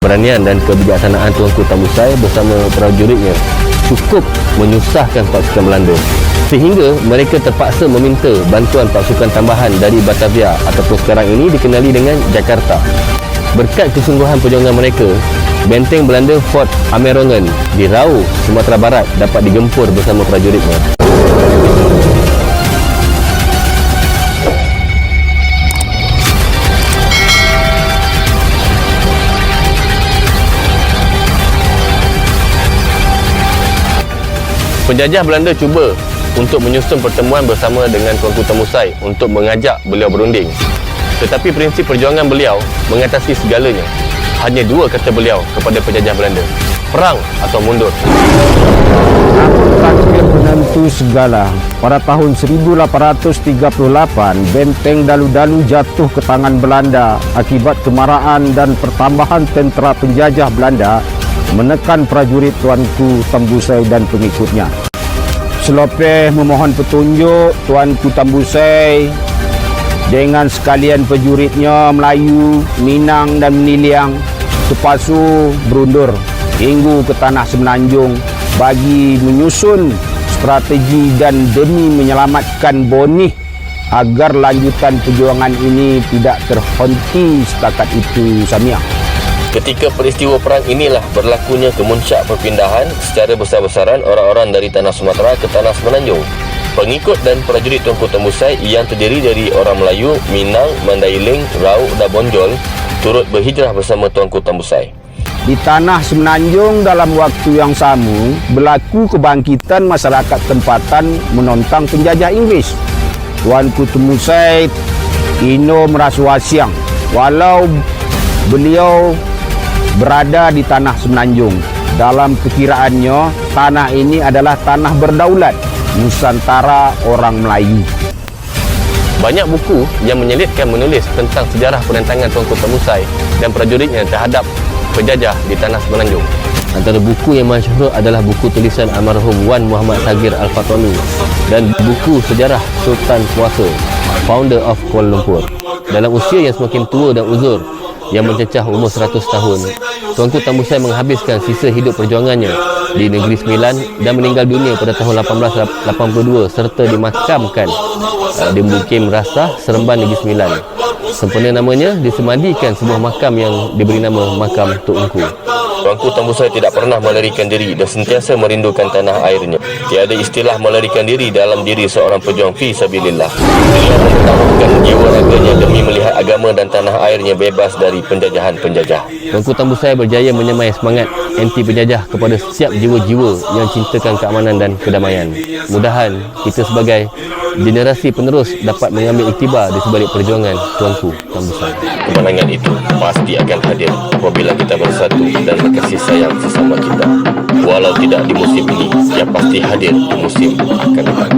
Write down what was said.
Keberanian dan kebijaksanaan Tuanku Tambusai bersama prajuritnya cukup menyusahkan pasukan Belanda, sehingga mereka terpaksa meminta bantuan pasukan tambahan dari Batavia ataupun sekarang ini dikenali dengan Jakarta. Berkat kesungguhan perjuangan mereka, benteng Belanda Fort Amerongen di Rau, Sumatera Barat dapat digempur bersama prajuritnya. Penjajah Belanda cuba untuk menyusun pertemuan bersama dengan Tuanku Tambusai untuk mengajak beliau berunding. Tetapi prinsip perjuangan beliau mengatasi segalanya. Hanya dua kata beliau kepada penjajah Belanda: perang atau mundur. Takdir penentu segala. Pada tahun 1838, benteng Dalu-Dalu jatuh ke tangan Belanda akibat kemarahan dan pertambahan tentera penjajah Belanda menekan prajurit Tuanku Tambusai dan pengikutnya. Selepas memohon petunjuk, Tuanku Tambusai dengan sekalian prajuritnya Melayu, Minang dan Meniliang terpaksa berundur hingga ke tanah Semenanjung bagi menyusun strategi dan demi menyelamatkan Bonih agar lanjutan perjuangan ini tidak terhenti setakat itu, Samia. Ketika peristiwa perang inilah berlakunya kemuncak perpindahan secara besar-besaran orang-orang dari tanah Sumatera ke tanah Semenanjung. Pengikut dan prajurit Tuanku Tambusai yang terdiri dari orang Melayu, Minang, Mandailing, Rau dan Bonjol turut berhijrah bersama Tuanku Tambusai. Di tanah Semenanjung dalam waktu yang sama berlaku kebangkitan masyarakat tempatan menentang penjajah Inggris. Tuanku Tambusai kini merasa wasiang walau beliau berada di tanah Semenanjung. Dalam perkiraannya, tanah ini adalah tanah berdaulat Nusantara orang Melayu. Banyak buku yang menyelitkan menulis tentang sejarah penentangan Tuanku Tambusai dan prajuritnya terhadap penjajah di tanah Semenanjung. Antara buku yang masyhur adalah buku tulisan almarhum Wan Muhammad Sagir Al-Fatwani dan buku sejarah Sultan Kuasa, Founder of Kuala Lumpur. Dalam usia yang semakin tua dan uzur, yang mencecah umur 100 tahun, Tuanku Tambusai menghabiskan sisa hidup perjuangannya di Negeri Sembilan dan meninggal dunia pada tahun 1882 serta dimakamkan di Mukim Rasah, Seremban, Negeri Sembilan. Sempena namanya disemadikan sebuah makam yang diberi nama Makam Tok Engku. Tuanku Tambusai tidak pernah melarikan diri dan sentiasa merindukan tanah airnya. Tiada istilah melarikan diri dalam diri seorang pejuang fi sabilillah. Beliau mempertaruhkan jiwa raganya demi melihat agama dan tanah airnya bebas dari penjajahan-penjajah. Tuanku Tambusai berjaya menyemai semangat anti penjajah kepada setiap jiwa-jiwa yang cintakan keamanan dan kedamaian. Mudahan kita sebagai generasi penerus dapat mengambil iktibar di sebalik perjuangan Tuanku Tambusai. Kemenangan itu pasti akan hadir apabila kita bersatu dan berkasih sayang sesama kita. Walau tidak di musim ini, ia pasti hadir di musim akan datang.